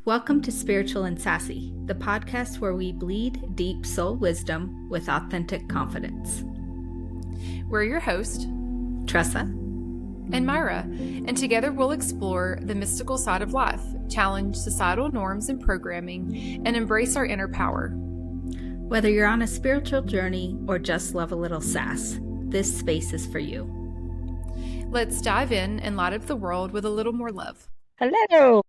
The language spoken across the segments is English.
Welcome to Spiritual and Sassy, the podcast where we bleed deep soul wisdom with authentic confidence. We're your host, Tressa and Myra, and together we'll explore the mystical side of life, challenge societal norms and programming, and embrace our inner power. Whether you're on a spiritual journey or just love a little sass, this space is for you. Let's dive in and light up the world with a little more love. Hello.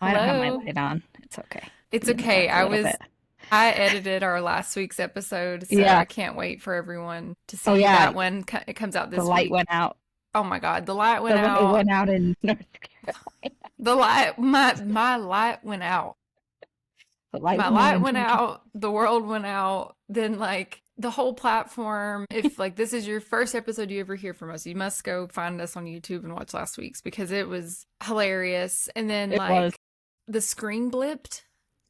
I don't have Hello. my light on. It's okay. It's okay. I edited our last week's episode, so I can't wait for everyone to see that one. It comes out this week. The light went out. Oh my God, the light went out. It went out in North Carolina. The light, my light went out. My light went out. The world went out. Then the whole platform. If this is your first episode you ever hear from us, you must go find us on YouTube and watch last week's because it was hilarious. And then the screen blipped.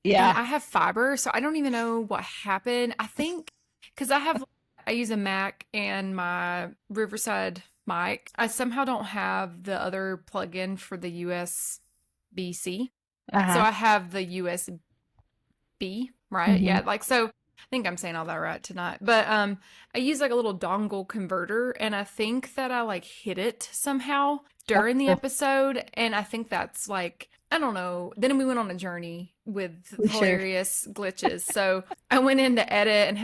Yeah. And I have fiber, so I don't even know what happened. I think because I use a Mac and my Riverside mic. I somehow don't have the other plug-in for the USB-C. So I have the USB, right? Mm-hmm. Yeah, so I think I'm saying all that right tonight. But I use a little dongle converter, and I think that I hit it somehow during the episode, and I think that's I don't know. Then we went on a journey with hilarious glitches. So I went in to edit and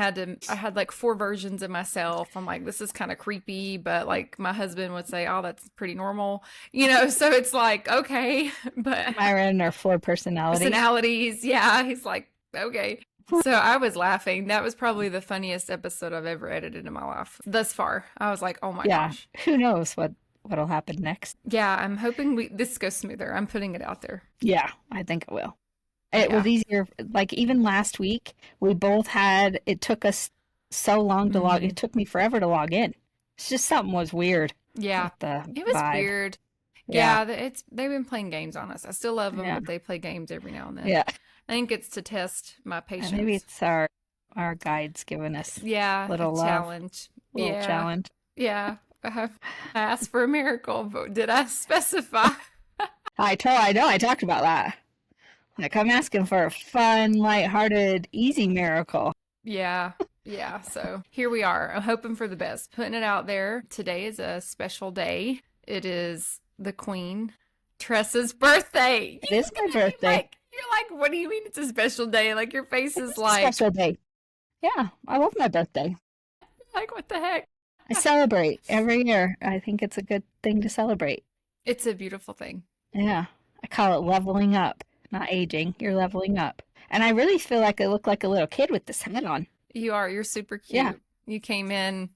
I had 4 versions of myself. I'm like, this is kind of creepy, but my husband would say, oh, that's pretty normal, so it's okay. But Myra and her 4 personalities. Yeah. He's like, okay. So I was laughing. That was probably the funniest episode I've ever edited in my life thus far. I was like, oh my gosh. Who knows what'll happen next? Yeah, I'm hoping this goes smoother. I'm putting it out there. Yeah, I think it will. It was easier. Even last week, we both it took us so long to log. It took me forever to log in. It's just something was weird. Yeah, it was weird. Yeah, they've been playing games on us. I still love them, but they play games every now and then. Yeah. I think it's to test my patience. Maybe it's our guides giving us little challenge. Little challenge. Yeah. I asked for a miracle, but did I specify? I know. I talked about that. I'm asking for a fun, lighthearted, easy miracle. Yeah. So here we are. I'm hoping for the best, putting it out there. Today is a special day. It is the Queen, Tressa's birthday. It is my birthday. You're what do you mean it's a special day? Your face is a special day. Yeah, I love my birthday. What the heck? I celebrate every year. I think it's a good thing to celebrate. It's a beautiful thing. Yeah. I call it leveling up, not aging. You're leveling up. And I really feel like I look like a little kid with this hat on. You are. You're super cute. Yeah. You came in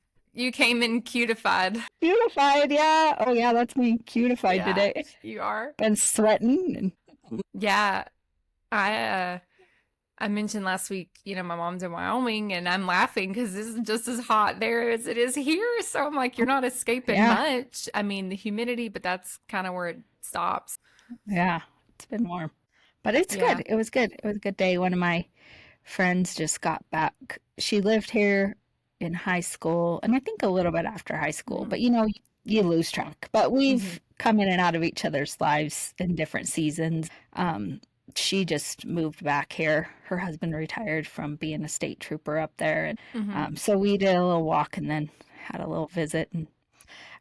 cutified. Cutified, yeah. Oh, yeah, that's me. Cutified today. You are. Been sweating. Yeah. I mentioned last week, my mom's in Wyoming, and I'm laughing because this is just as hot there as it is here. So I'm like, you're not escaping much. I mean, the humidity, but that's kind of where it stops. Yeah, it's been warm. But it's good. It was good. It was a good day. One of my friends just got back. She lived here in high school, and I think a little bit after high school. But, you lose track. But we've come in and out of each other's lives in different seasons. She just moved back here. Her husband retired from being a state trooper up there. And so we did a little walk and then had a little visit. And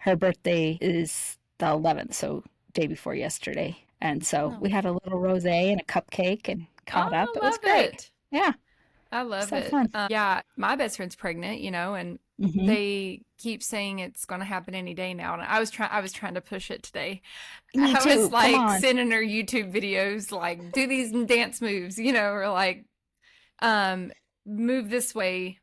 her birthday is the 11th, so day before yesterday. And so we had a little rosé and a cupcake and caught up. It was great. Yeah. I love so it. Fun. My best friend's pregnant, and they keep saying it's going to happen any day now. And I was trying to push it today. Me too. I was sending her YouTube videos, do these dance moves, or move this way,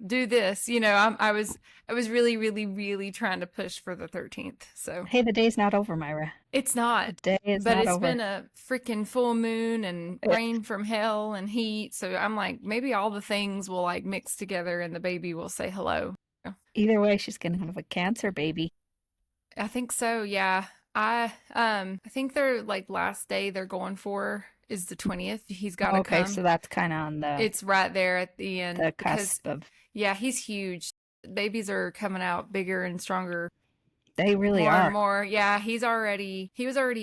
do this, I was really, really, really trying to push for the 13th. So hey, the day's not over, Myra. It's not. The day is but not it's over. Been a freaking full moon and rain from hell and heat. So I'm maybe all the things will mix together and the baby will say hello. Either way, she's gonna have a cancer baby. I think so. Yeah. I think their last day they're going for is the 20th. He's got to come. Okay, so that's kind of on the. It's right there at the end. The cusp of. Yeah, he's huge. Babies are coming out bigger and stronger They really More and are. more. Yeah, he was already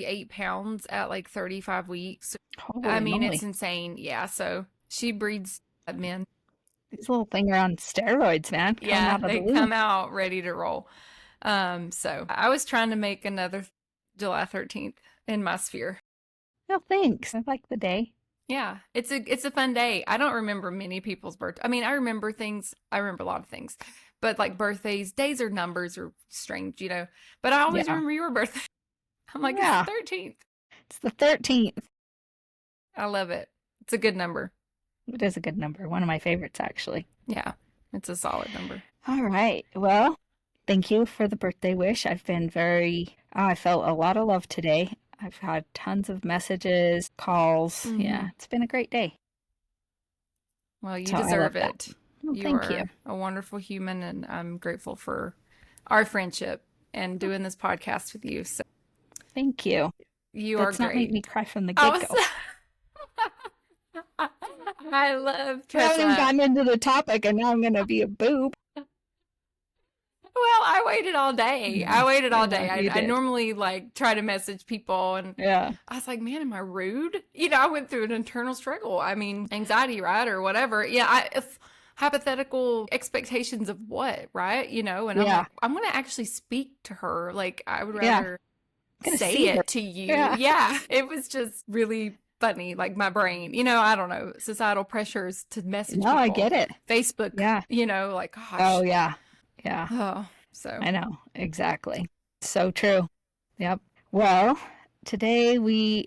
8 pounds at like 35 weeks. I Holy mean, it's moly. insane. Yeah, so she breeds men. This little thing are on steroids, man, coming Yeah, out of the they womb. come out ready to roll. So I was trying to make another July 13th in my sphere. No, thanks. I like the day. Yeah, it's a fun day. I don't remember many people's birthday. I mean, I remember things. I remember a lot of things, but like birthdays, days or numbers are strange, you know. But I always Yeah. remember your birthday. I'm like, it's the Yeah. 13th. It's the 13th. I love it. It's a good number. It is a good number. One of my favorites, actually. Yeah, it's a solid number. All right. Well, thank you for the birthday wish. I felt a lot of love today. I've had tons of messages, calls. Mm-hmm. Yeah, it's been a great day. Well, you So I love deserve that. it. Well, You thank you. are a wonderful human, and I'm grateful for our friendship and doing this podcast with you. So Thank you. you are Let's not make me great. cry from the I was. get-go. I love We haven't even Tessa. gotten into the topic, and now I'm going to be a boob. Well, I waited all day. I waited all Yeah, day. you I did. normally like try to message people, and Yeah. I was like, man, am I rude? You know, I went through an internal struggle. I mean, anxiety, right? Or whatever. Yeah. If hypothetical expectations of what, right? You know, and I'm Yeah. like, I'm going to actually speak to her. Like, I would Yeah. rather I'm going to say see her. it to you. Yeah. Yeah. It was just really funny. Like my brain, you know, I don't know, societal pressures to message No, people. I get it. Facebook, Yeah. you know, like, gosh. Oh, yeah. Yeah. Oh, so. I know. Exactly. So true. Yep. Well, today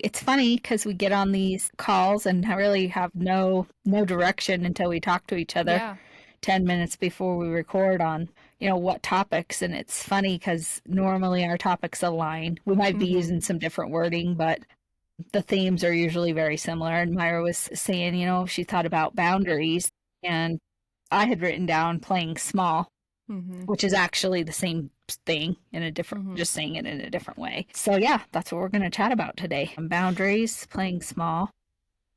it's funny because we get on these calls and really have no direction until we talk to each other Yeah. 10 minutes before we record on, what topics. And it's funny because normally our topics align. We might be Mm-hmm. using some different wording, but the themes are usually very similar. And Myra was saying, she thought about boundaries, and I had written down playing small, Mm-hmm. which is actually the same thing Mm-hmm. just saying it in a different way. So yeah, that's what we're going to chat about today. Boundaries, playing small.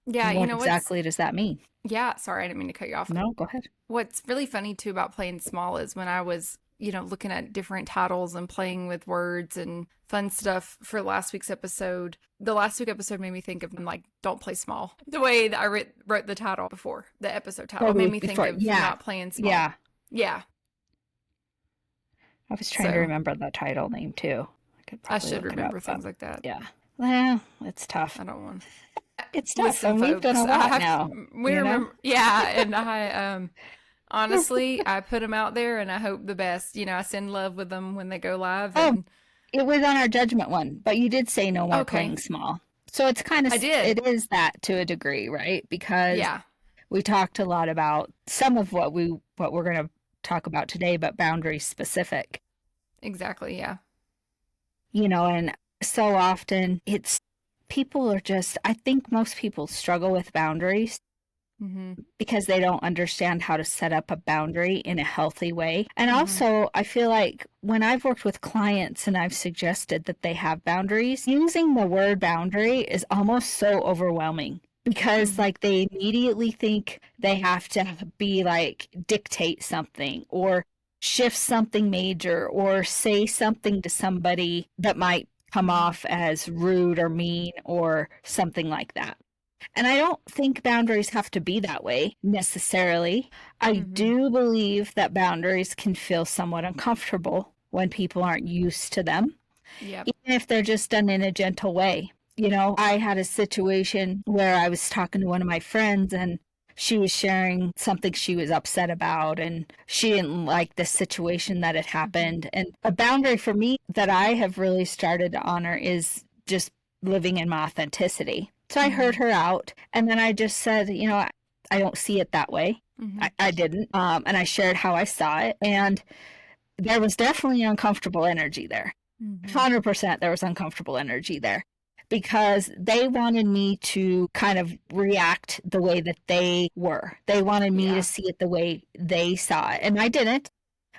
Yeah, you What know exactly does that mean? yeah, sorry, I didn't mean to cut you off. No, go ahead. What's really funny too about playing small is when I was, looking at different titles and playing with words and fun stuff for last week's episode. The last week episode made me think of like, don't play small. The way that I wrote the title before, the episode title, The made week me think before. of Yeah. not playing small. Yeah. Yeah. I was trying to So remember the title name too. I probably should look it remember up, things like that. yeah. Well, it's tough. I don't want. It's tough, Listen, and we've done folks, a I lot have now. we you know? remember. Yeah, and I honestly, I put them out there, and I hope the best. I send love with them when they go live. Oh, And it was on our judgment one, but you did say no more okay, playing small. So it's kind of, I did. it is that to a degree, right? Because Yeah, we talked a lot about some of what we're going to talk about today, but boundaries specific, exactly. Yeah. and so often I think most people struggle with boundaries Mm-hmm. because they don't understand how to set up a boundary in a healthy way. And Mm-hmm. also, I feel like when I've worked with clients and I've suggested that they have boundaries, using the word boundary is almost so overwhelming because Mm-hmm. like they immediately think they have to be like dictate something or shift something major or say something to somebody that might come Mm-hmm. off as rude or mean or something like that. And I don't think boundaries have to be that way necessarily. I Mm-hmm. do believe that boundaries can feel somewhat uncomfortable when people aren't used to them, Yep. even if they're just done in a gentle way. I had a situation where I was talking to one of my friends, and she was sharing something she was upset about, and she didn't like the situation that had Mm-hmm. happened. And a boundary for me that I have really started to honor is just living in my authenticity. So I heard Mm-hmm. her out, and then I just said, I don't see it that way. Mm-hmm. I didn't. And I shared how I saw it. And there was definitely uncomfortable energy there. Mm-hmm. 100% there was uncomfortable energy there because they wanted me to kind of react the way that they were. They wanted me Yeah. to see it the way they saw it. And I didn't,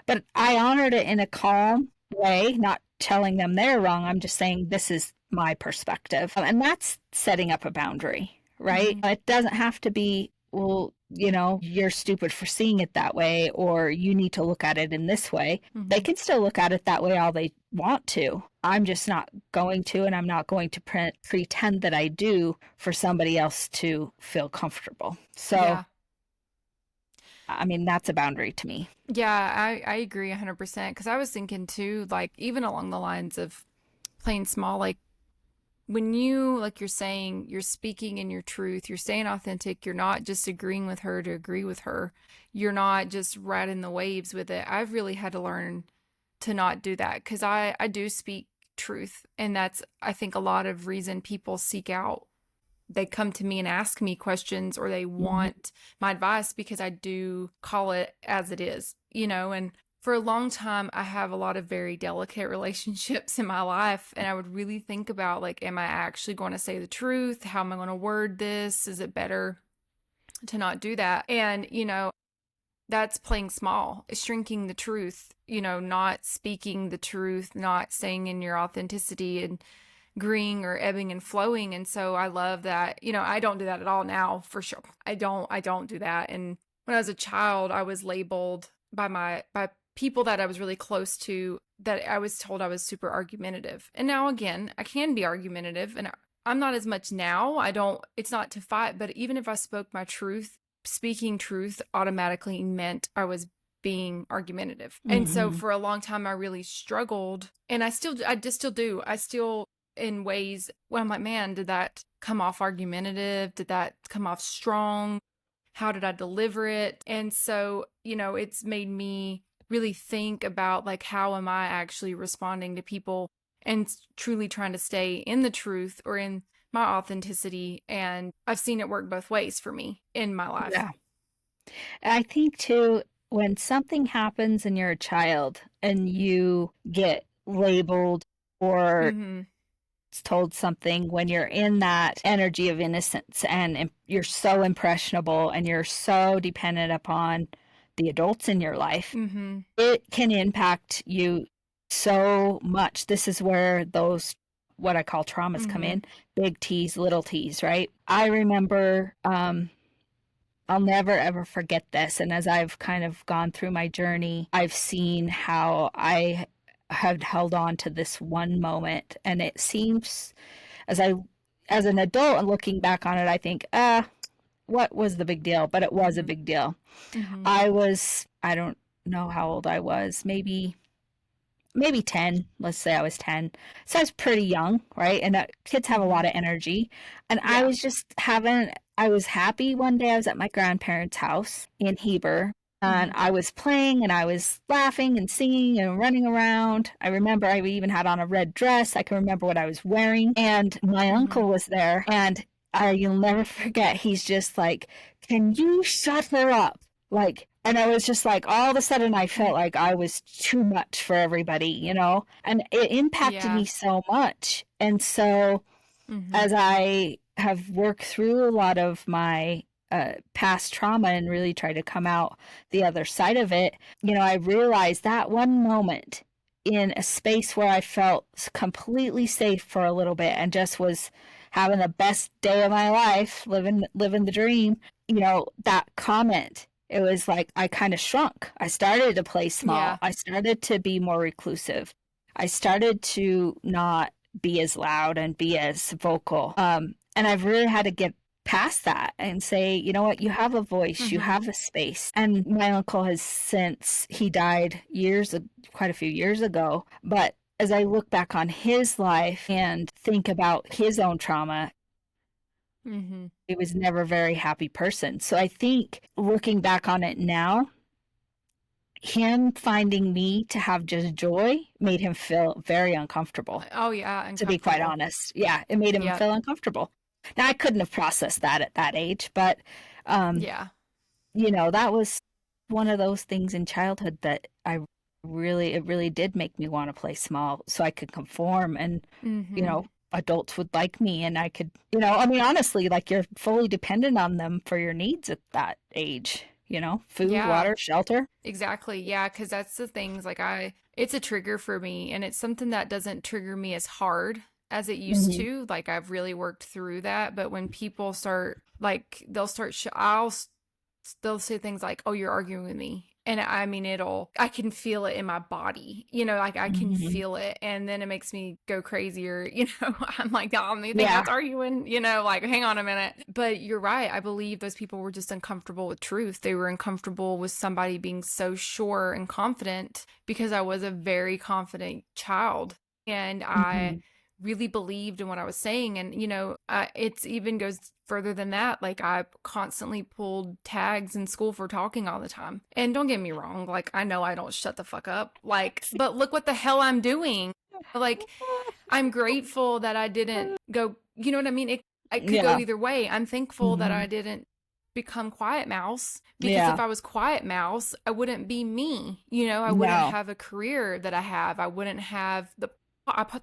but I honored it in a calm way, not telling them they're wrong. I'm just saying this is my perspective. And that's setting up a boundary, right? Mm-hmm. It doesn't have to be, well, you're stupid for seeing it that way, or you need to look at it in this way. Mm-hmm. They can still look at it that way all want to. I'm just not going to, and I'm not going to pretend that I do for somebody else to feel comfortable. So, Yeah. I mean, that's a boundary to me. Yeah, I agree 100% because I was thinking too, like even along the lines of playing small, like when you, like you're saying, you're speaking in your truth, you're staying authentic, you're not just agreeing with her to agree with her, you're not just riding the waves with it. I've really had to learn to not do that because I do speak truth. And that's, I think, a lot of reason people seek out. They come to me and ask me questions or they Mhm. want my advice because I do call it as it is, you know, and for a long time I have a lot of very delicate relationships in my life and I would really think about like am I actually going to say the truth? How am I going to word this? Is it better to not do that? And you know, that's playing small, shrinking the truth, you know, not speaking the truth, not staying in your authenticity and agreeing or ebbing and flowing. And so I love that, you know, I don't do that at all now for sure. I don't do that. And when I was a child, I was labeled by people that I was really close to that I was told I was super argumentative. And now again, I can be argumentative and I'm not as much now. I don't, it's not to fight, but even if I spoke my truth, speaking truth automatically meant I was being argumentative. And so Mhm. for a long time I really struggled and I just still do. I still in ways where I'm like, man, did that come off argumentative? Did that come off strong? How did I deliver it? And so, you know, it's made me really think about like how am I actually responding to people and truly trying to stay in the truth or in my authenticity. And I've seen it work both ways for me in my life. Yeah. I think too, when something happens and you're a child and you get labeled or Mm-hmm. told something, when you're in that energy of innocence and you're so impressionable and you're so dependent upon the adults in your life, Mm-hmm. it can impact you so much. This is where those, what I call traumas, come Mm-hmm. in, big T's, little T's, right? I remember, I'll never ever forget this. And as I've kind of gone through my journey, I've seen how I have held on to this one moment. And it seems as I, as an adult and looking back on it, I think, what was the big deal? But it was a Mm-hmm. big deal. Mm-hmm. I don't know how old I was, maybe 10. Let's say I was 10. So I was pretty young, right? And kids have a Mm-hmm. lot of energy. And Yeah. I was happy one day. I was at my grandparents' house in Heber. And Mm-hmm. I was playing and I was laughing and singing and running around. I remember I even had on a red dress. I can remember what I was wearing. And my Mm-hmm. uncle was there. And you'll never forget, he's just like, "Can you shut her up?" Like, and I was just like, all of a sudden, I felt like I was too much for everybody, you know? And it impacted Yeah. me so much. And so, Mm-hmm. as I have worked through a lot of my past trauma and really tried to come out the other side of it, you know, I realized that one moment in a space where I felt completely safe for a little bit and just was having the best day of my life, living the dream, you know, that comment, it was like I kind of shrunk. I started to play small. Yeah. I started to be more reclusive. I started to not be as loud and be as vocal. And I've really had to get past that and say, you know what, you have a voice, you Mm-hmm. have a space. And my uncle has since, he died quite a few years ago. But as I look back on his life and think about his own trauma, Mm-hmm. he was never a very happy person. So I think looking back on it now, him finding me to have just joy made him feel very uncomfortable, Oh yeah, to be quite uncomfortable. honest. Yeah, it made him Yep. feel uncomfortable. Now, I couldn't have processed that at that age, but, um, Yeah. you know, that was one of those things in childhood that it really did make me want to play small so I could conform and, you Mm-hmm. know, adults would like me and I could, you know, I mean, honestly, like you're fully dependent on them for your needs at that age, you know, food, Yeah, water, shelter. exactly. Yeah, because that's the things like it's a trigger for me, and it's something that doesn't trigger me as hard as it used Hmm. to. Like I've really worked through that. But when people start, like, they'll start, they'll say things like, "Oh, you're arguing with me," And I mean, I can feel it in my body, like I can Mhm. feel it. And then it makes me go crazier, I'm like, oh, you think Yeah. that's arguing, like, hang on a minute. But you're right. I believe those people were just uncomfortable with truth. They were uncomfortable with somebody being so sure and confident because I was a very confident child. And I Mhm. really believed in what I was saying. And, it even goes further than that. Like, I constantly pulled tags in school for talking all the time. And don't get me wrong, like, I know I don't shut the fuck up. Like, but look what the hell I'm doing. Like, I'm grateful that I didn't go, you know what I mean? It could go Yeah. either way. I'm thankful that I Mhm. didn't become quiet mouse, because if Yeah. I was quiet mouse, I wouldn't be me. I wouldn't No. have a career that I have. I wouldn't have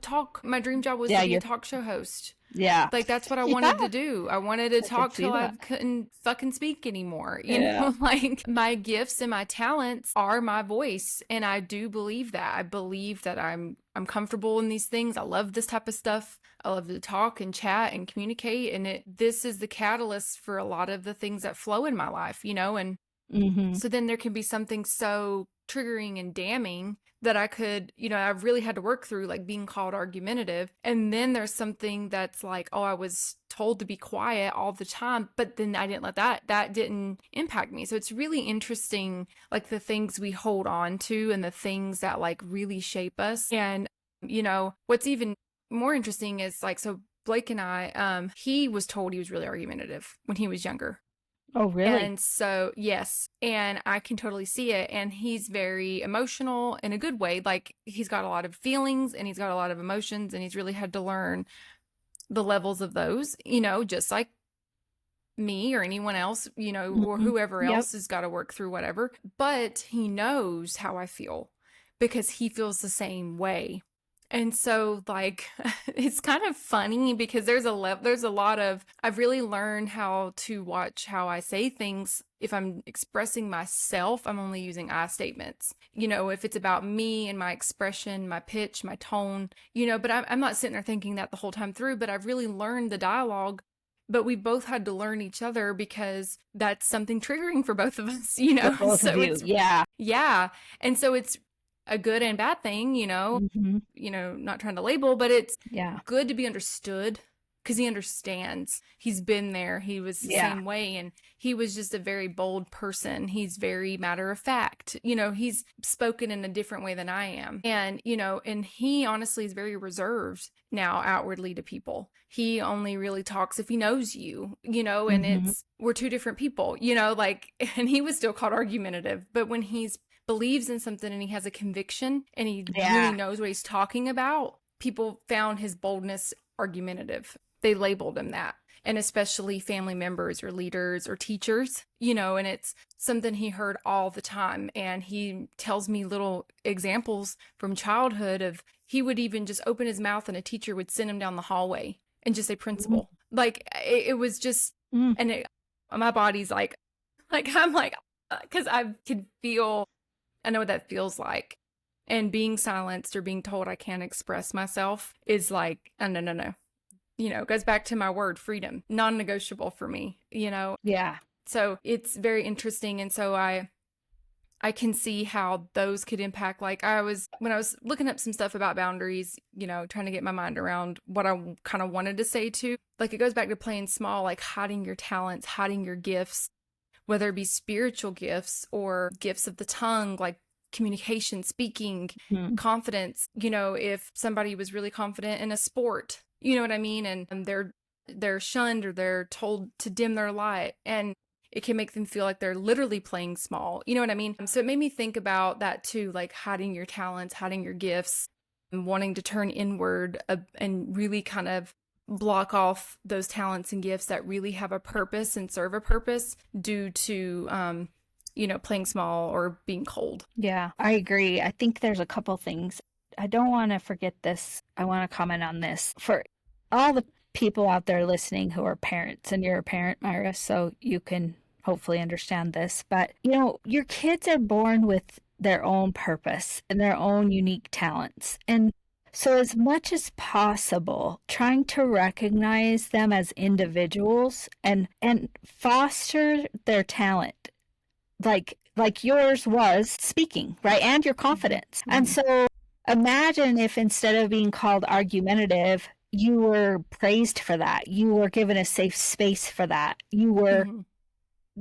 talk. My dream job was to Yeah, be a you're talk show host. yeah. Like, that's what I Yeah, wanted to do. I wanted to I could talk see till I that. couldn't fucking speak anymore. Yeah. Like, my gifts and my talents are my voice, and I do believe that. I believe that I'm comfortable in these things. I love this type of stuff. I love to talk and chat and communicate, and this is the catalyst for a lot of the things that flow in my life, and Mhm. so then there can be something so triggering and damning that I could, I've really had to work through, like being called argumentative. And then there's something that's like, oh, I was told to be quiet all the time, but then I didn't let that didn't impact me. So it's really interesting, like the things we hold on to and the things that like really shape us. And, what's even more interesting is like, so Blake and he was told he was really argumentative when he was younger. Oh, really? And so, yes, and I can totally see it. And he's very emotional in a good way. Like, he's got a lot of feelings and he's got a lot of emotions, and he's really had to learn the levels of those, just like me or anyone else, or Mhm. whoever Yep. else has got to work through whatever. But he knows how I feel because he feels the same way. And so, like, it's kind of funny because there's a lot of, I've really learned how to watch how I say things. If I'm expressing myself, I'm only using I statements. If it's about me and my expression, my pitch, my tone, but I'm not sitting there thinking that the whole time through, but I've really learned the dialogue. But we both had to learn each other because that's something triggering for both of us, For both of So you. it's, Yeah. yeah. And so it's a good and bad thing, Mhm. not trying to label, but it's Yeah. good to be understood because he understands. He's been there. He was the Yeah. same way. And he was just a very bold person. He's very matter of fact. He's spoken in a different way than I am. And, and he honestly is very reserved now outwardly to people. He only really talks if he knows you, and Mhm. we're two different people, like, and he was still called argumentative. But when he's believes in something and he has a conviction and he really Yeah. knows what he's talking about, people found his boldness argumentative. They labeled him that. And especially family members or leaders or teachers, and it's something he heard all the time. And he tells me little examples from childhood of he would even just open his mouth and a teacher would send him down the hallway and just say Mhm. principal. Like, it was just, Mm. and my body's like I'm like, because I could feel, I know what that feels like. And being silenced or being told I can't express myself is like, oh, no, no, no. It goes back to my word, freedom, non negotiable for me. Yeah. So it's very interesting. And so I can see how those could impact. Like, when I was looking up some stuff about boundaries, trying to get my mind around what I kind of wanted to say too. Like, it goes back to playing small, like hiding your talents, hiding your gifts, whether it be spiritual gifts or gifts of the tongue, like communication, speaking, Mhm. confidence. If somebody was really confident in a sport, you know what I mean? And they're shunned or they're told to dim their light. And it can make them feel like they're literally playing small. You know what I mean? So it made me think about that too, like hiding your talents, hiding your gifts, and wanting to turn inward and really kind of block off those talents and gifts that really have a purpose and serve a purpose due to playing small or being cold. Yeah, I agree. I think there's a couple things. I don't want to forget this. I want to comment on this for all the people out there listening who are parents, and you're a parent, Myra, so you can hopefully understand this. But, your kids are born with their own purpose and their own unique talents. And so, as much as possible, trying to recognize them as individuals and foster their talent, like like yours was speaking, right? And your Mm-hmm. confidence. And Mm-hmm. so imagine if instead of being called argumentative, you were praised for that. You were given a safe space for that. You were, Mm-hmm.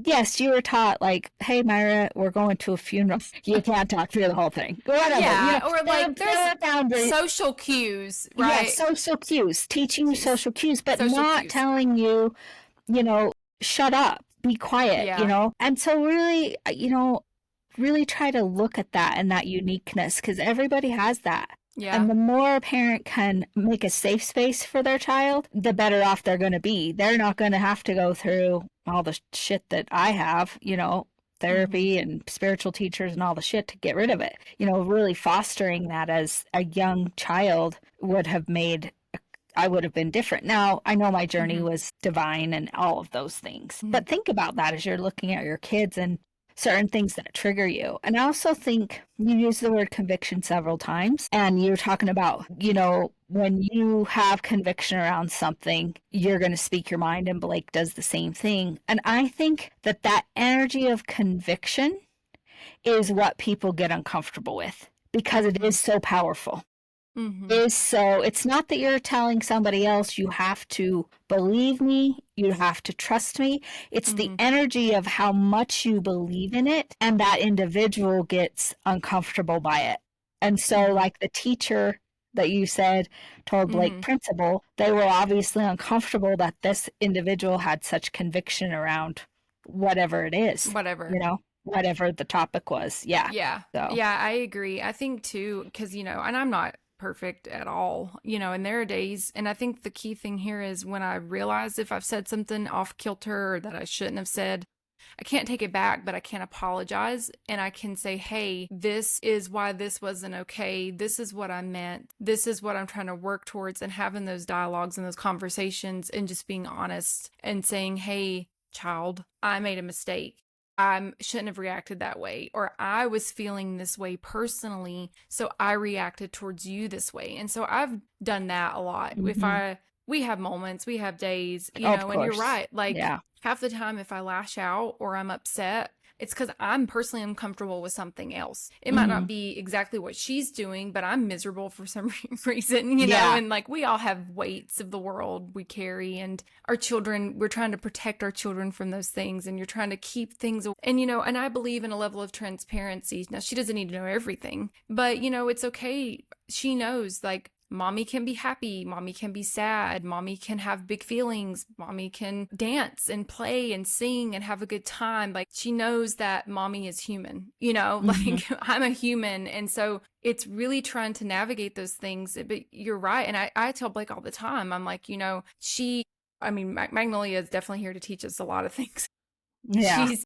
yes, you were taught like, hey, Myra, we're going to a funeral. You can't talk through the whole thing. Whatever, Yeah, or like there there's are boundaries. social cues, Yes, right? social cues, teaching you social cues, but Social not cues. telling you, shut up, be quiet, Yeah. And so really, really try to look at that and that uniqueness because everybody has that. Yeah. And the more a parent can make a safe space for their child, the better off they're going to be. They're not going to have to go through all the shit that I have, Mm-hmm. therapy and spiritual teachers and all the shit to get rid of it. Really fostering that as a young child would have made I would have been different. Now, I know my journey Mm-hmm. was divine and all of those things, Mm-hmm. but think about that as you're looking at your kids and certain things that trigger you. And I also think you use the word conviction several times, and you're talking about, when you have conviction around something, you're going to speak your mind, and Blake does the same thing. And I think that that energy of conviction is what people get uncomfortable with because it Mm-hmm. is so powerful Mm-hmm. is so it's not that you're telling somebody else you have to believe me, you have to trust me. It's the Mm-hmm. energy of how much you believe in it, and that individual gets uncomfortable by it. And so, Mm-hmm. like the teacher that you said told Blake Mm-hmm. principal, they were obviously uncomfortable that this individual had such conviction around whatever it is, Whatever. whatever the topic was. Yeah. Yeah. So, Yeah, I agree. I think too, because, and I'm not perfect at all, and there are days, and I think the key thing here is when I realize if I've said something off kilter or that I shouldn't have said, I can't take it back, but I can apologize and I can say, hey, this is why this wasn't okay. This is what I meant. This is what I'm trying to work towards, and having those dialogues and those conversations and just being honest and saying, hey, child, I made a mistake. I shouldn't have reacted that way, or I was feeling this way personally, so I reacted towards you this way. And so I've done that a lot. mhm. We have moments, we have days, Of and you're course. right. Like Yeah. half the time, if I lash out or I'm upset, it's because I'm personally uncomfortable with something else. It might not Mhm. be exactly what she's doing, but I'm miserable for some reason, Yeah. and like we all have weights of the world we carry, and our children, we're trying to protect our children from those things, and you're trying to keep things. And, and I believe in a level of transparency. Now, she doesn't need to know everything, but, it's okay. She knows, like, mommy can be happy, mommy can be sad, mommy can have big feelings, mommy can dance and play and sing and have a good time. Like, she knows that mommy is human, Mhm. like I'm a human. And so it's really trying to navigate those things. But you're right. And I tell Blake all the time, I'm like, Magnolia is definitely here to teach us a lot of things. Yeah, She's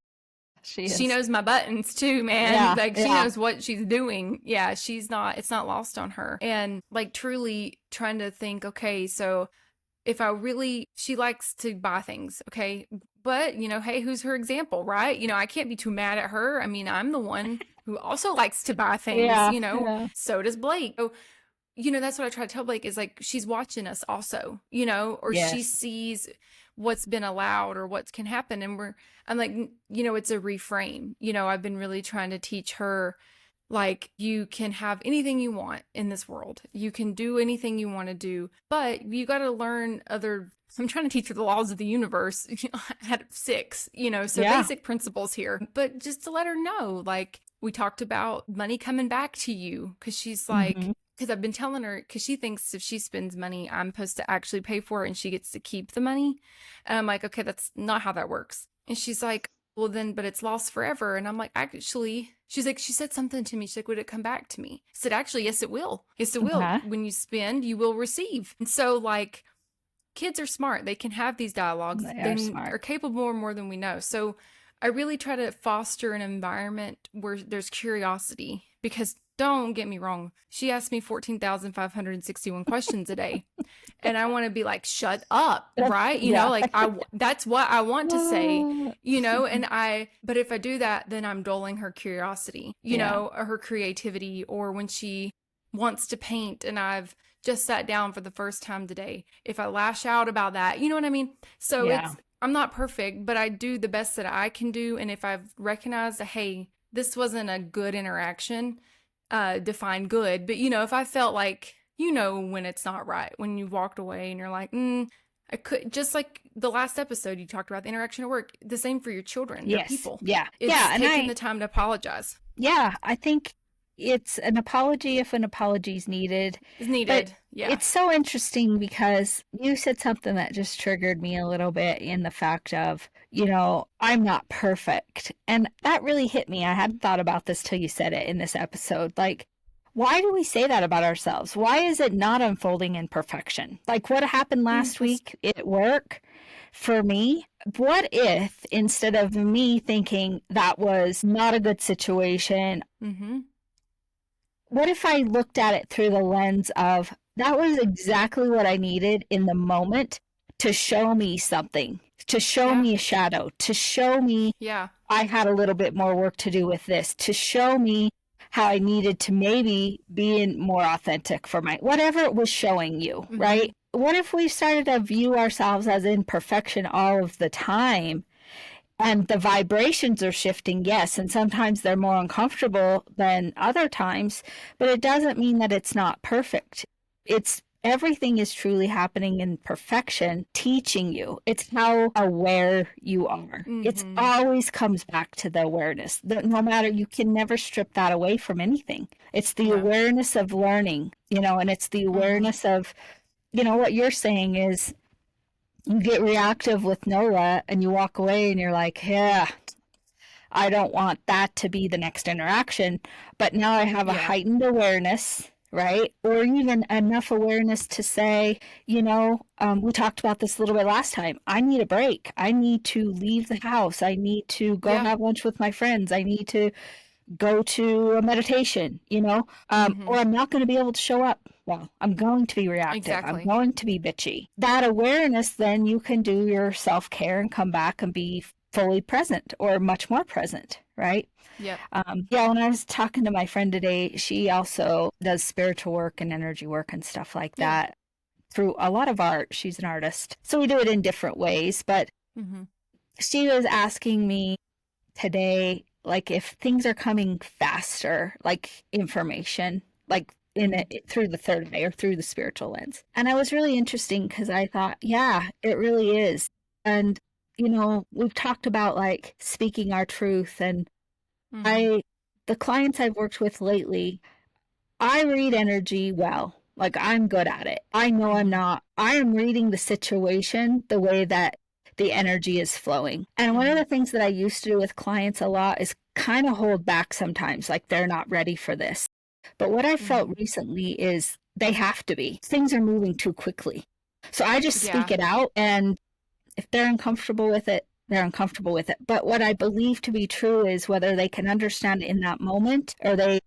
she she is. knows my buttons too, man. Yeah, Like she yeah. knows what she's doing. Yeah, it's not lost on her. And like truly trying to think, okay, so if I really, she likes to buy things, okay? But, hey, who's her example, right? I can't be too mad at her. I mean, I'm the one who also likes to buy things, Yeah, yeah. so does Blake. So, that's what I try to tell Blake is like, she's watching us also, or she Yes. sees what's been allowed or what can happen. And I'm like, it's a reframe. I've been really trying to teach her, like, you can have anything you want in this world. You can do anything you want to do, but you got to learn other. I'm trying to teach her the laws of the universe at 6, so Yeah. basic principles here. But just to let her know, like, we talked about money coming back to you because she's like, Mhm. because I've been telling her, because she thinks if she spends money, I'm supposed to actually pay for it and she gets to keep the money. And I'm like, okay, that's not how that works. And she's like, well, then, but it's lost forever. And I'm like, actually, she's like, she said something to me. She's like, would it come back to me? I said, actually, yes, it will. Yes, it will. Uh-huh. When you spend, you will receive. And so, like, kids are smart. They can have these dialogues. They are They smart. are capable more than we know. So I really try to foster an environment where there's curiosity because don't get me wrong. She asks me 14,561 questions a day. And I want to be like, shut up, right? Yeah. Like that's what I want to say, but if I do that, then I'm dulling her curiosity, Yeah. or her creativity, or when she wants to paint and I've just sat down for the first time today. If I lash out about that, you know what I mean? So Yeah. I'm not perfect, but I do the best that I can do. And if I've recognized that, hey, this wasn't a good interaction, define good, but if I felt like, when it's not right, when you walked away and you're like, I could, just like the last episode you talked about the interaction at work, the same for your children, they're Yes. people. Yeah. It's Yeah. And taking the time to apologize I think it's an apology if an apology is needed. is But needed. Yeah. it's so interesting because you said something that just triggered me a little bit in the fact of, I'm not perfect. And that really hit me. I hadn't thought about this till you said it in this episode. Like, why do we say that about ourselves? Why is it not unfolding in perfection? Like what happened last week at work for me? What if instead of me thinking that was not a good situation, Mm-hmm. what if I looked at it through the lens of that was exactly what I needed in the moment to show me something, to show Yeah. me a shadow, to show me Yeah. I had a little bit more work to do with this, to show me how I needed to maybe be more authentic for whatever it was showing you, Mm-hmm. right? What if we started to view ourselves as imperfection all of the time? And the vibrations are shifting, yes, and sometimes they're more uncomfortable than other times, but it doesn't mean that it's not perfect. It's everything is truly happening in perfection, teaching you. It's how aware you are. It's Mm-hmm. always comes back to the awareness. No matter, you can never strip that away from anything. It's the No. awareness of learning, and it's the Mm-hmm. awareness of, what you're saying is you get reactive with Nola and you walk away and you're like, yeah, I don't want that to be the next interaction. But now I have a Yeah. heightened awareness, right? Or even enough awareness to say, we talked about this a little bit last time. I need a break. I need to leave the house. I need to go Yeah. have lunch with my friends. I need to go to a meditation, Mm-hmm. or I'm not going to be able to show up. Well, I'm going to be reactive. I'm Exactly. going to be bitchy. That awareness, then you can do your self care and come back and be fully present or much more present, right? Yep. When I was talking to my friend today, she also does spiritual work and energy work and stuff like Yeah. that through a lot of art. She's an artist. So we do it in different ways. But Mm-hmm. she was asking me today, like if things are coming faster, like information, like in it through the third eye or through the spiritual lens. And I was really interesting because I thought, yeah, it really is. And we've talked about like speaking our truth, and Mm-hmm. the clients I've worked with lately, I read energy well. Like I'm good at it. I know I'm Mm-hmm. not. I am reading the situation the way that the energy is flowing. And one of Mm-hmm. the things that I used to do with clients a lot is kind of hold back sometimes, like they're not ready for this. But what I Mm-hmm. felt recently is they have to be. Things are moving too quickly. So I just speak Yeah. it out. And if they're uncomfortable with it, they're uncomfortable with it. But what I believe to be true is whether they can understand it in that moment or they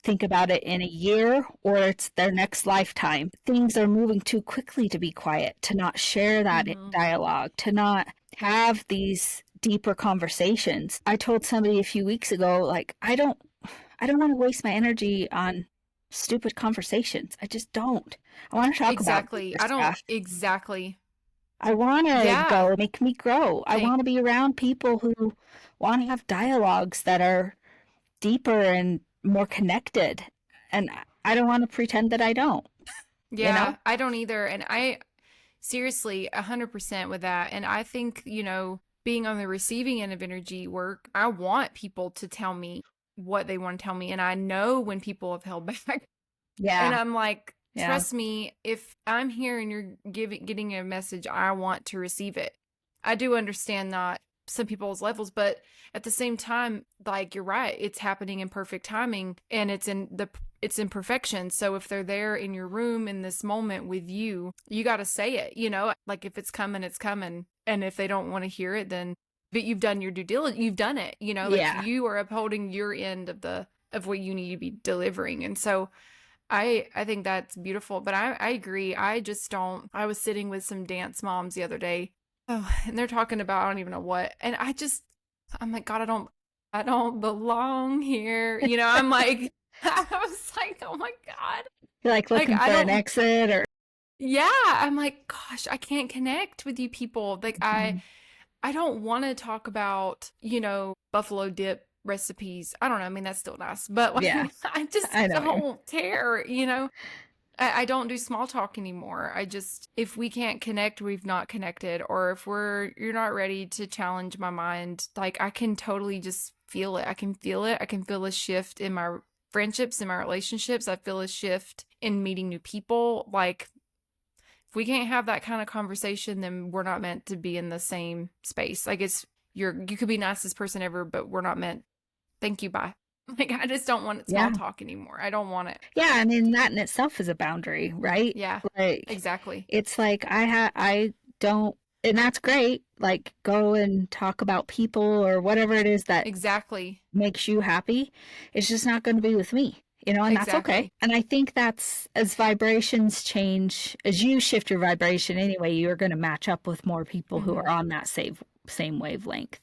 think about it in a year or it's their next lifetime. Things are moving too quickly to be quiet, to not share that Mm-hmm. dialogue, to not have these deeper conversations. I told somebody a few weeks ago, like, I don't want to waste my energy on stupid conversations. I just don't. I want to talk about Exactly. deeper I don't stuff. exactly. I want to Yeah. go make me grow. I Thank want to be around people who want to have dialogues that are deeper and more connected. And I don't want to pretend that I don't, you know? Yeah, I don't either. And I seriously 100% with that. And I think, being on the receiving end of energy work, I want people to tell me what they want to tell me. And I know when people have held back. And Yeah. I'm like, Yeah. trust me, if I'm here and you're getting a message, I want to receive it. I do understand not some people's levels, but at the same time, like you're right, it's happening in perfect timing and it's in perfection. So if they're there in your room in this moment with you, you got to say it, like if it's coming, it's coming. And if they don't want to hear it, then but you've done your due diligence, you've done it, like Yeah. you are upholding your end of what you need to be delivering. And so I think that's beautiful, but I agree. I just don't. I was sitting with some dance moms the other day. Oh, and they're talking about I don't even know what. And I'm like, God, I don't belong here. I'm like I was like, oh my God. You're like Like looking I for an don't exit or yeah, I'm like, gosh, I can't connect with you people. Like I don't want to talk about, buffalo dip recipes. I don't know. I mean, that's still nice, but like, Yeah, I just I know. don't care, you know? I don't do small talk anymore. I just, if we can't connect, we've not connected. Or if you're not ready to challenge my mind, like I can totally just feel it. I can feel it. I can feel a shift in my friendships, in my relationships. I feel a shift in meeting new people. Like, if we can't have that kind of conversation, then we're not meant to be in the same space. Like, you could be nicest person ever, but we're not meant. Thank you. Bye. Like, I just don't want small Yeah. talk anymore. I don't want it. Yeah, I mean that in itself is a boundary, right? Yeah, Like exactly. it's like I don't, and that's great. Like go and talk about people or whatever it is that Exactly. makes you happy. It's just not going to be with me, and that's okay. Exactly. And I think that's as vibrations change, as you shift your vibration anyway, you're going to match up with more people who Hmm. are on that same wavelength.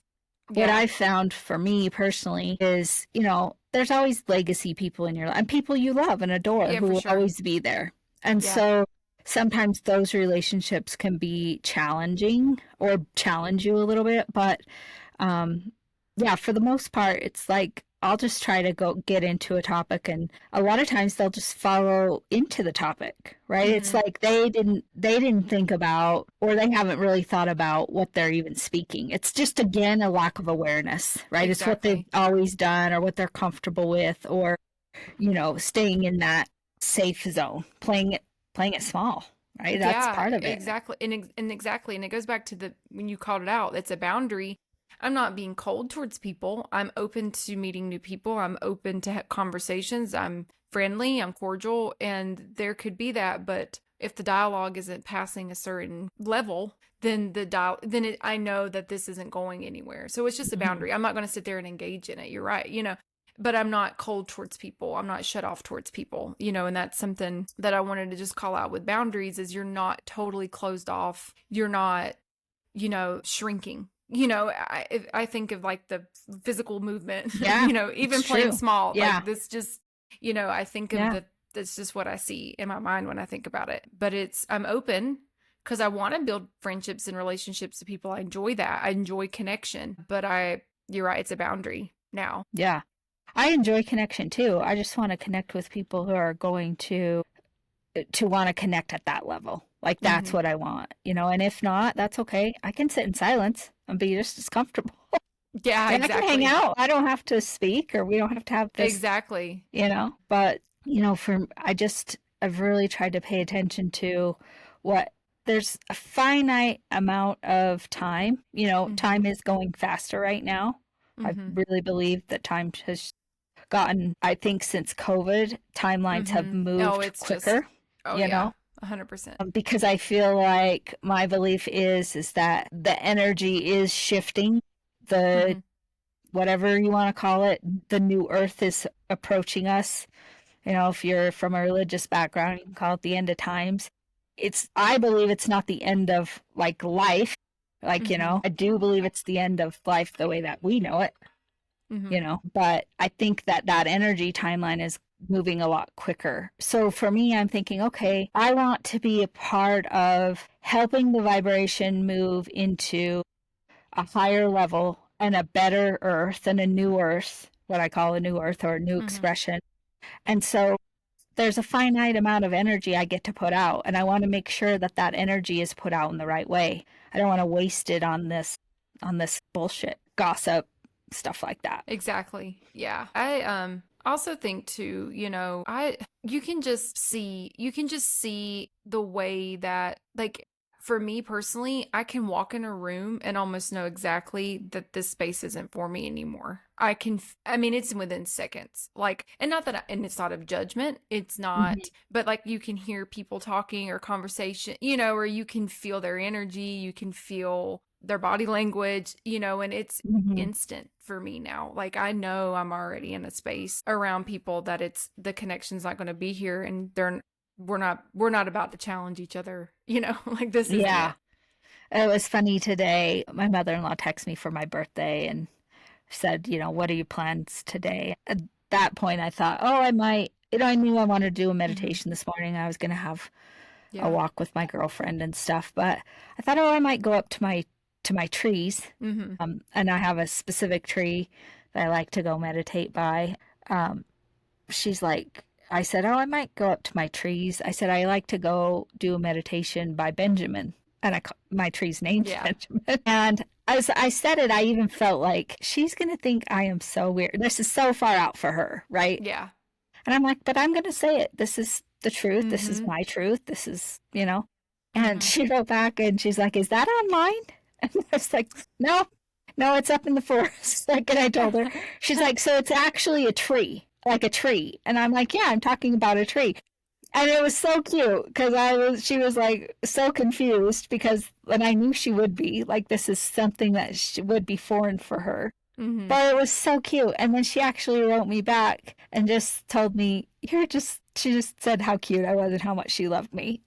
What Yeah. I've found for me personally is, there's always legacy people in your life and people you love and adore Yeah, who for will sure. always be there. And Yeah. so sometimes those relationships can be challenging or challenge you a little bit. But um, yeah, for the most part, it's like I'll just try to go get into a topic, and a lot of times they'll just follow into the topic, right? It's Hmm. like they didn't think about, or they haven't really thought about what they're even speaking. It's just again a lack of awareness, right? It's what they've Exactly. always done or what they're comfortable with, or staying in that safe zone, playing it small, right? That's Yeah, part of it. exactly. And exactly. And it goes back to when you called it out, it's a boundary. I'm not being cold towards people. I'm open to meeting new people. I'm open to conversations. I'm friendly. I'm cordial. And there could be that. But if the dialogue isn't passing a certain level, then I know that this isn't going anywhere. So it's just a Mhm. boundary. I'm not going to sit there and engage in it. You're right. But I'm not cold towards people. I'm not shut off towards people, and that's something that I wanted to just call out with boundaries is you're not totally closed off. You're not, shrinking. I think of like the physical movement, Yeah, even it's playing true. small, Yeah, like this just, I think of yeah, that's just what I see in my mind when I think about it. But I'm open because I want to build friendships and relationships with people. I enjoy that. I enjoy connection, but you're right. It's a boundary now. yeah. I enjoy connection too. I just want to connect with people who are going to want to connect at that level. Like that's Hmm. what I want, and if not, that's okay. I can sit in silence and be just as comfortable. Yeah, And I can hang exactly. out. I don't have to speak or we don't have to have this, Exactly. but I've really tried to pay attention to what there's a finite amount of time. Mhm. Time is going faster right now. I Mhm. really believe that time has gotten, I think since COVID, timelines have Mhm. Oh, moved it's just quicker, oh you yeah, know, 100%. because I feel like my belief is that the energy is shifting. The Mhm. whatever you want to call it, the new earth is approaching us. If you're from a religious background, you can call it the end of times. I believe it's not the end of like life. Like, Mhm. I do believe it's the end of life the way that we know it, Mhm. but I think that energy timeline is moving a lot quicker. So for me, I'm thinking, okay, I want to be a part of helping the vibration move into a higher level and a better earth and a new earth, what I call a new earth or a new Mhm. expression. And so there's a finite amount of energy I get to put out, and I want to make sure that that energy is put out in the right way. I don't want to waste it on this bullshit, gossip, stuff like that. Exactly. Yeah. I also think too, I you can just see the way that like for me personally, I can walk in a room and almost know exactly that this space isn't for me anymore. I mean it's within seconds. Like and not that and it's not of judgment. It's Mm-hmm. not, but like you can hear people talking or conversation, or you can feel their energy, you can feel their body language, and it's Mm-hmm. instant for me now. Like I know I'm already in a space around people that it's the connection's not going to be here and we're not about to challenge each other, like this isn't Yeah. it. It was funny today. My mother-in-law texted me for my birthday and said, what are your plans today? At that point, I thought, oh, I might, I knew I wanted to do a Mhm. meditation this morning. I was going to have a Yeah. walk with my girlfriend and stuff, but I thought, oh, I might go up to my trees. Mhm. And I have a specific tree that I like to go meditate by. Um, she's like, I said, oh, I might go up to my trees. I said, I like to go do a meditation by Benjamin. And my tree's name's Yeah. Benjamin. And as I said it, I even felt like she's going to think I am so weird. This is so far out for her, right? Yeah. And I'm like, but I'm going to say it. This is the truth. This is Mm-hmm. my truth. This is, you know. And Mm-hmm. she wrote back and she's like, is that online? And I was like, no, no, it's up in the forest. Like, and I told her, she's like, so it's actually a tree, like a tree. And I'm like, yeah, I'm talking about a tree. And it was so cute because she was like so confused because, and I knew she would be like, this is something that would be foreign for her. Mm-hmm. But it was so cute. And then she actually wrote me back and just told me, she just said how cute I was and how much she loved me.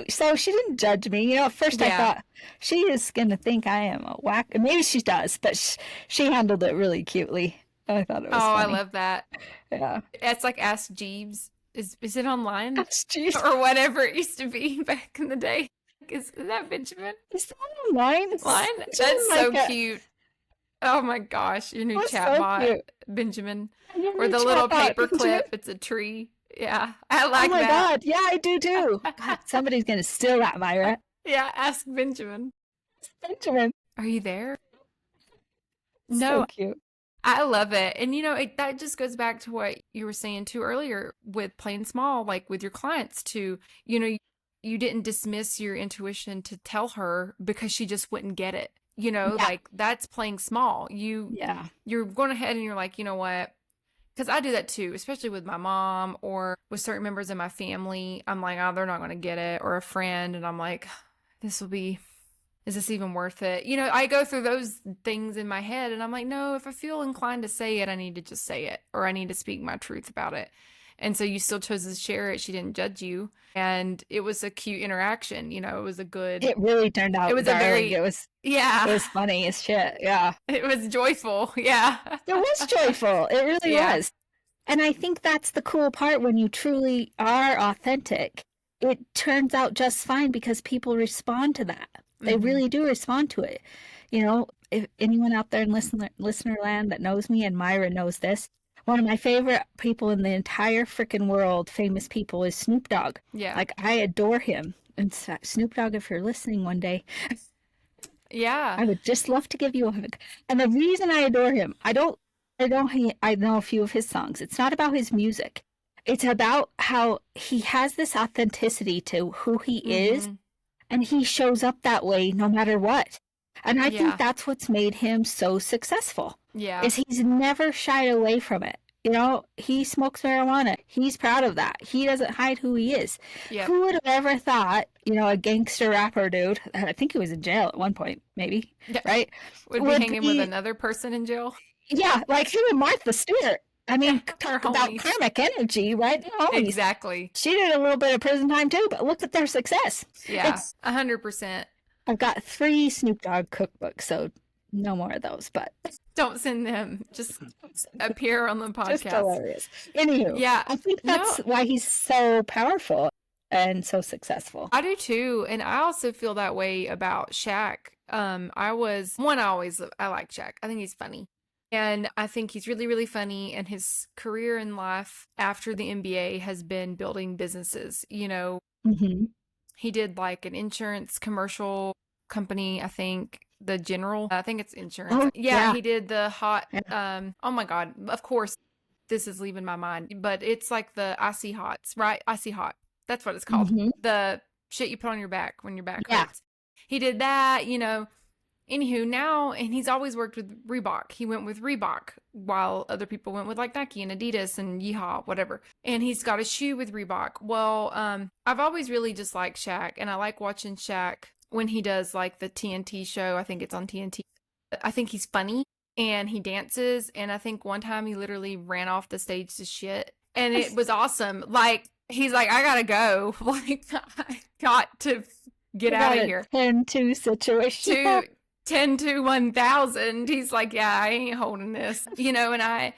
So she didn't judge me. You know, at first I Yeah. thought she is going to think I am a whack. Maybe she does, but she handled it really cutely. I thought it was Oh, I funny. love that. Yeah. It's like Ask Jeeves. Is it online? Jeez. Or whatever it used to be back in the day. Is that Benjamin? Is that online? Line? That's so cute. Oh my gosh, your new chatbot, so Benjamin. Your Or new the little chatbot, paper Benjamin. clip, it's a tree. Yeah, I like Oh my that. God. Yeah, I do too. God, somebody's going to steal that, Myra. Yeah, Ask Benjamin. Benjamin. Are you there? So No, cute. I love it. And that just goes back to what you were saying too earlier with playing small, like with your clients too. You didn't dismiss your intuition to tell her because she just wouldn't get it. Yeah. Like that's playing small. Yeah. You're going ahead and you're like, you know what? Because I do that too, especially with my mom or with certain members of my family. I'm like, oh, they're not going to get it. Or a friend. And I'm like, is this even worth it? I go through those things in my head and I'm like, no, if I feel inclined to say it, I need to just say it or I need to speak my truth about it. And so you still chose to share it. She didn't judge you. And it was a cute interaction. It was a good. It really turned out It was darling. It was funny as shit. Yeah. It was joyful. Yeah. It was joyful. It really was. And I think that's the cool part when you truly are authentic. It turns out just fine because people respond to that. They really do respond to it. If anyone out there in listener land that knows me, and Myra knows this, one of my favorite people in the entire freaking world, famous people, is Snoop Dogg. Yeah. Like, I adore him. And Snoop Dogg, if you're listening one day, yeah, I would just love to give you a hug. And the reason I adore him, I know a few of his songs. It's not about his music. It's about how he has this authenticity to who he is, and he shows up that way no matter what. And I think that's what's made him so successful. Yeah. Is he's never shied away from it. He smokes marijuana. He's proud of that. He doesn't hide who he is. Yep. Who would have ever thought, a gangster rapper dude, I think he was in jail at one point, maybe, right? Would be hanging with another person in jail. Yeah, like him and Martha Stewart. I mean, talk about karmic energy, right? Exactly. She did a little bit of prison time too, but look at their success. Yeah, 100%. I've got 3 Snoop Dogg cookbooks, so no more of those, but don't send them. Just appear on the podcast. Just hilarious. Anywho, yeah, I think that's why he's so powerful and so successful. I do too, and I also feel that way about Shaq. I like Shaq. I think he's funny. And I think he's really, really funny. And his career in life after the NBA has been building businesses. He did like an insurance commercial company, I think. I think it's insurance. Oh, yeah, he did the hot. Oh my God. Of course, this is leaving my mind, but it's like the Icy Hots, right? Icy Hot. That's what it's called. The shit you put on your back when your back hurts. He did that, Anywho, now, and he's always worked with Reebok. He went with Reebok while other people went with like Nike and Adidas and Yeehaw, whatever. And he's got a shoe with Reebok. Well, I've always really just liked Shaq, and I like watching Shaq when he does like the TNT show. I think it's on TNT. I think he's funny and he dances. And I think one time he literally ran off the stage to shit, and it was awesome. Like, he's like, I gotta go. Like, I got to get out of here. 10-2 situation. 10 to 1,000. He's like, yeah, I ain't holding this, and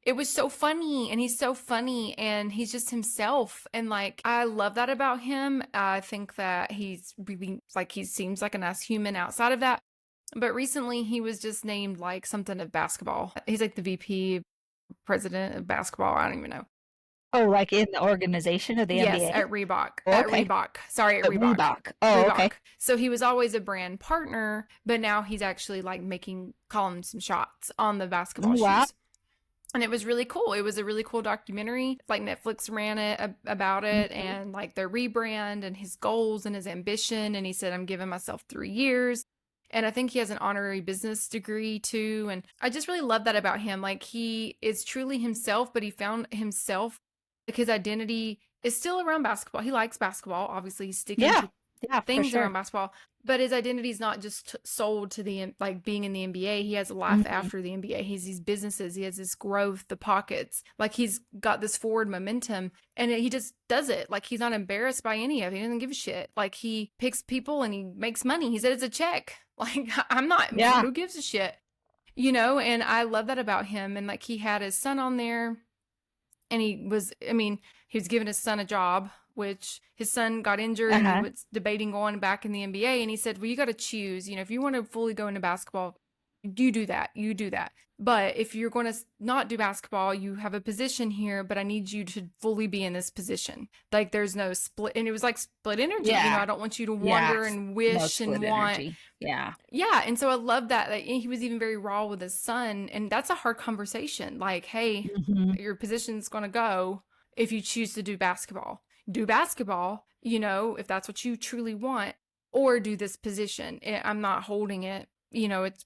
it was so funny, and he's so funny, and he's just himself. And like, I love that about him. I think that he's really like, he seems like a nice human outside of that. But recently he was just named like something of basketball. He's like the VP president of basketball. I don't even know. Oh, like in the organization of the Yes, NBA? at Reebok. Oh, At okay. Reebok. Sorry, at At Reebok. Reebok. Oh, Reebok. okay. So he was always a brand partner, but now he's actually like calling some shots on the basketball Oh, wow. shoes. And it was really cool. It was a really cool documentary. Like Netflix ran it about it Mhm. and like their rebrand and his goals and his ambition. And he said, I'm giving myself 3 years. And I think he has an honorary business degree too. And I just really love that about him. Like he is truly himself, but he found himself, like his identity is still around basketball. He likes basketball. Obviously, he's sticking Yeah. to Yeah, for things around sure. basketball, but his identity is not just sold to the like being in the NBA. He has a life Mhm. after the NBA. He's these businesses. He has this growth, the pockets. Like he's got this forward momentum, and he just does it. Like he's not embarrassed by any of it. He doesn't give a shit. Like he picks people and he makes money. He said it's a check. Like I'm not. Yeah. Who gives a shit? You know. And I love that about him. And like he had his son on there, and he was giving his son a job, which his son got injured and he Uh-huh. was debating going back in the NBA. And he said, well, you got to choose, if you want to fully go into basketball, you do that. You do that. But if you're going to not do basketball, you have a position here, but I need you to fully be in this position. Like there's no split. And it was like split energy. Yeah. I don't want you to Yeah. wonder and No wish and split want. energy. Yeah. Yeah. And so I love that. Like, he was even very raw with his son. And that's a hard conversation. Like, hey, Mhm. your position's going to go if you choose to do basketball. Do basketball, if that's what you truly want, or do this position. I'm not holding it.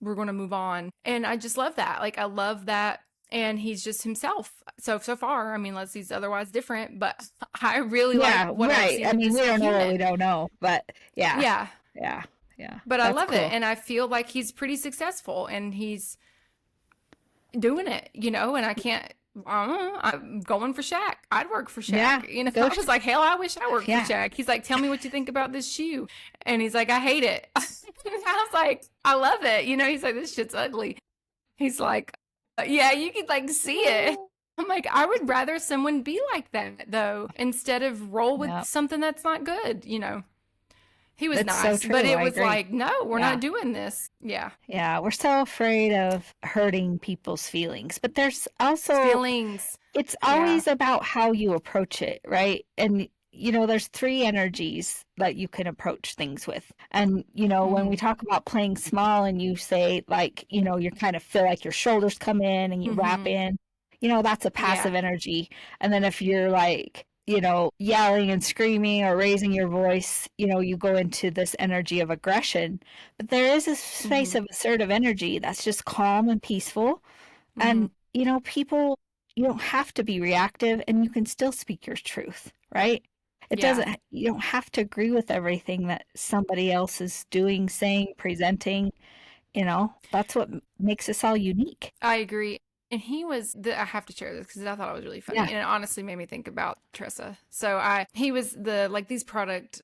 We're going to move on. And I just love that. Like, I love that. And he's just himself. So far, I mean, unless he's otherwise different, but I really like Yeah, what I've right. seen I of mean, this we don't know what we human. don't know, but yeah. Yeah. Yeah. Yeah. But I That's love it. cool. And I feel like he's pretty successful and he's doing it, and I can't. I'm going for Shaq. I'd work for Yeah. Shaq. Go. I was like, hell, I wish I worked for Yeah. Shaq. He's like, tell me what you think about this shoe. And he's like, I hate it. I was like, I love it. He's like, this shit's ugly. He's like, yeah, you could like see it. I'm like, I would rather someone be like that though, instead of roll with Yeah. something that's not good. He was That's so nice, but true. it I was agree. like, no, we're Yeah. not doing this. Yeah. Yeah. We're so afraid of hurting people's feelings, but there's also, Feelings. it's Yeah. always about how you approach it, right? And there's three energies that you can approach things with. And when we Mm-hmm. talk about playing small and you say like, you kind of feel like your shoulders come in and you wrap Mm-hmm. in, that's a Yeah. passive energy. And then if you're like, yelling and screaming or raising your voice, you go into this energy of aggression. But there is a space Mm-hmm. of assertive energy that's just calm and peaceful. Mm-hmm. And, people, you don't have to be reactive and you can still speak your truth, right? Yeah. You don't have to agree with everything that somebody else is doing, saying, presenting. That's what makes us all unique. I agree. And I have to share this because I thought it was really funny. Yeah. And it honestly made me think about Tressa. So he was these product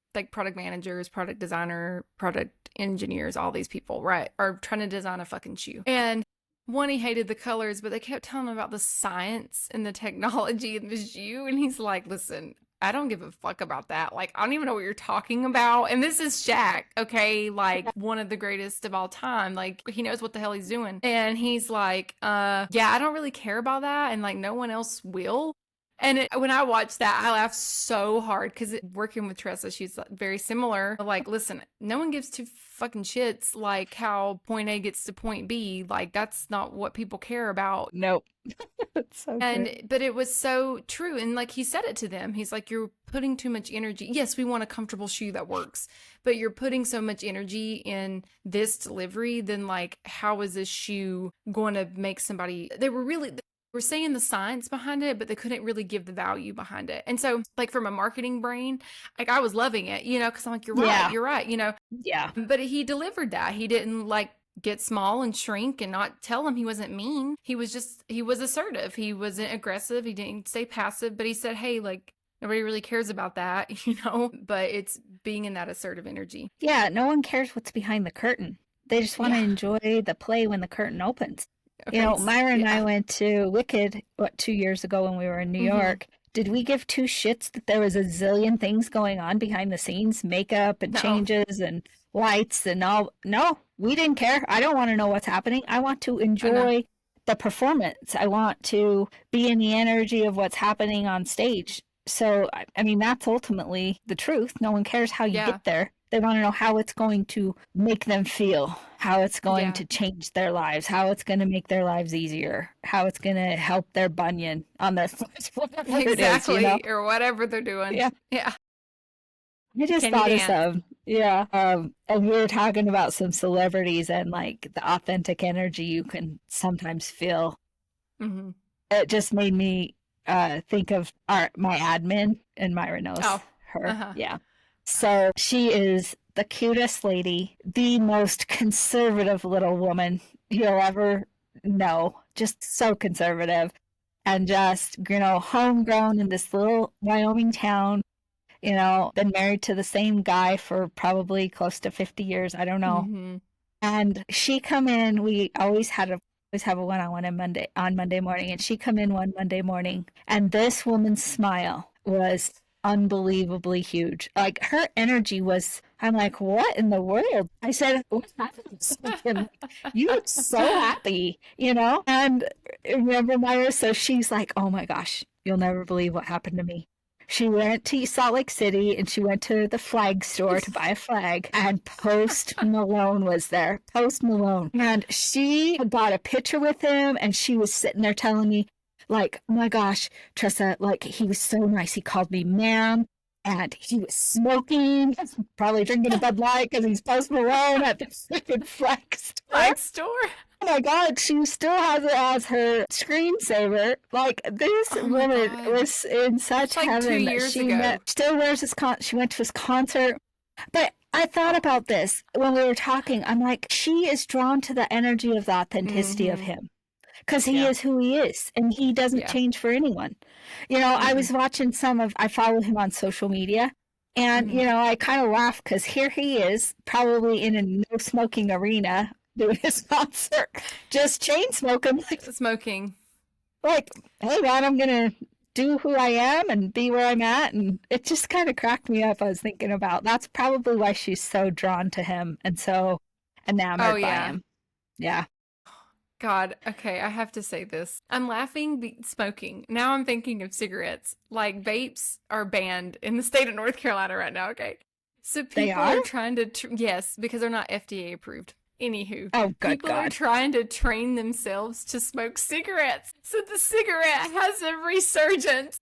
managers, product designer, product engineers, all these people, right, are trying to design a fucking shoe. And one, he hated the colors, but they kept telling him about the science and the technology in the shoe. And he's like, listen, I don't give a fuck about that. Like, I don't even know what you're talking about. And this is Shaq, okay? Like, one of the greatest of all time. Like, he knows what the hell he's doing. And he's like, yeah, I don't really care about that. And like, no one else will. And when I watched that, I laughed so hard because working with Tressa, she's very similar. Like, listen, no one gives two fucking shits like how point A gets to point B. Like, that's not what people care about. Nope. That's so true. But it was so true. And like he said it to them, he's like, you're putting too much energy. Yes, we want a comfortable shoe that works, but you're putting so much energy in this delivery, then like, how is this shoe going to make somebody? They were saying the science behind it, but they couldn't really give the value behind it. And so like from a marketing brain, like I was loving it, because I'm like, you're right, Yeah. But he delivered that. He didn't like get small and shrink and not tell him he wasn't mean. He was assertive. He wasn't aggressive. He didn't stay passive, but he said, hey, like, nobody really cares about that, but it's being in that assertive energy. Yeah. No one cares what's behind the curtain. They just want to Yeah. enjoy the play when the curtain opens. Okay. Myra and I Yeah. went to Wicked, 2 years ago when we were in New Mm-hmm. York. Did we give two shits that there was a zillion things going on behind the scenes, makeup and No. changes and lights and all? No, we didn't care. I don't want to know what's happening. I want to I know. enjoy the performance. I want to be in the energy of what's happening on stage. So, I mean, that's ultimately the truth. No one cares how you Yeah. get there. They want to know how it's going to make them feel, how it's going Yeah. to change their lives, how it's going to make their lives easier, how it's going to help their bunion on their foot, whatever it is, you know? Exactly. Or whatever they're doing. Yeah. Yeah. I just Can you thought of dance? some. Yeah. And we were talking about some celebrities and like the authentic energy you can sometimes feel. Hmm. It just made me think of my admin, and Myra knows Oh. her. Uh-huh. Yeah. So she is the cutest lady, the most conservative little woman you'll ever know. Just so conservative and just, homegrown in this little Wyoming town, been married to the same guy for probably close to 50 years. I don't know. Hmm. And she come in, we always have a one-on-one on Monday morning, and she come in one Monday morning, and this woman's smile was unbelievably huge. Like her energy was, I'm like, what in the world? I said, what happened? Like, you look so happy, And remember Myra, so she's like, oh my gosh, you'll never believe what happened to me. She went to Salt Lake City and she went to the flag store to buy a flag, and Post Malone was there. Post Malone. And she got a picture with him, and she was sitting there telling me, like, oh my gosh, Tressa, like, he was so nice. He called me ma'am, and he was smoking, probably drinking a Bud Light because he's Post Malone at the freaking flag store. Flag store. Oh my God, she still has it as her screensaver. Like this Oh my woman God. was in such It's like two heaven that years she ago. still wears she went to his concert. But I thought Oh. about this when we were talking. I'm like, she is drawn to the energy of the authenticity of Hmm. him because he Yeah. is who he is and he doesn't Yeah. change for anyone. I Mm-mm. was watching I follow him on social media, and, Hmm. I kind of laugh because here he is, probably in a no smoking arena doing his concert, just chain smoking. Smoking. Like, hey man, I'm going to do who I am and be where I'm at. And it just kind of cracked me up. I was thinking about that's probably why she's so drawn to him and so Oh enamored by yeah. him. Yeah. God, okay, I have to say this. I'm laughing smoking. Now I'm thinking of cigarettes. Like vapes are banned in the state of North Carolina right now, okay? So They people are? are trying to yes, because they're not FDA approved. Anywho, Oh, good people are God. trying to train themselves to smoke cigarettes. So the cigarette has a resurgence.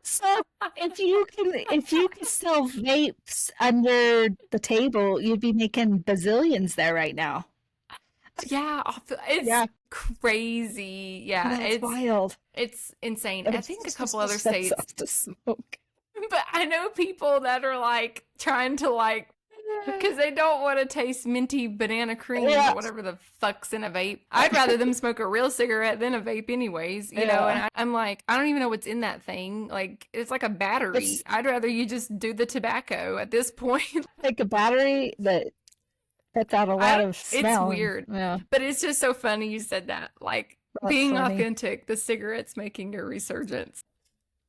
So if you can sell vapes under the table, you'd be making bazillions there right now. Yeah, it's Yeah, crazy. Yeah, that's wild. it's insane. But I it's think a couple other just so states, tough to smoke. but I know people that are like trying to like because they don't want to taste minty banana cream or Yeah, whatever the fuck's in a vape. I'd rather them smoke a real cigarette than a vape, anyways, And yeah. I'm like, I don't even know what's in that thing. Like, it's like a battery. It's I'd rather you just do the tobacco at this point. like a battery that puts out a I lot don't, of it's smell, and weird, yeah, but it's just so funny you said that. Like, that's being funny. authentic, the cigarette's making a resurgence.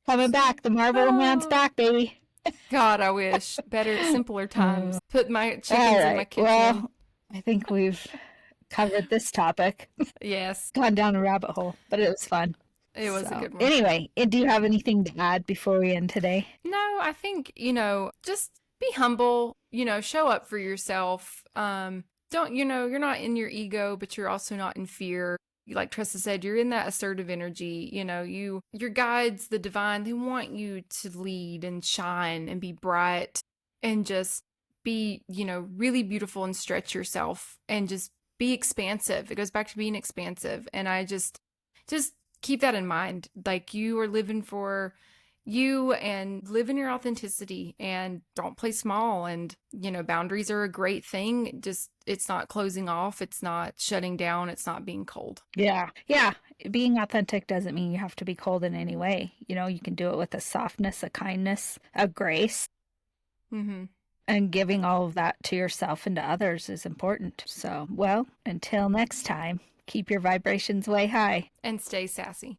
Coming back, the Marlboro Man's Oh, back, baby. God, I wish. Better, simpler Uh, times. Put my all chickens in my right. kitchen. Well, I think we've covered this topic. Yes, Gone down a rabbit hole, but it was fun. it was a So, good one. anyway, do you have anything to add before we end today? No, I think, just be humble, show up for yourself. Don't, you're not in your ego, but you're also not in fear. Like Tressa said, you're in that assertive energy. Your guides, the divine, they want you to lead and shine and be bright and just be, really beautiful and stretch yourself and just be expansive. It goes back to being expansive. And I just keep that in mind. Like you are living for you and live in your authenticity and don't play small. And, boundaries are a great thing. Just, it's not closing off. It's not shutting down. It's not being cold. Yeah. Yeah. Being authentic doesn't mean you have to be cold in any way. You can do it with a softness, a kindness, a grace, Mm-hmm. and giving all of that to yourself and to others is important. So, well, until next time, keep your vibrations way high. And stay sassy.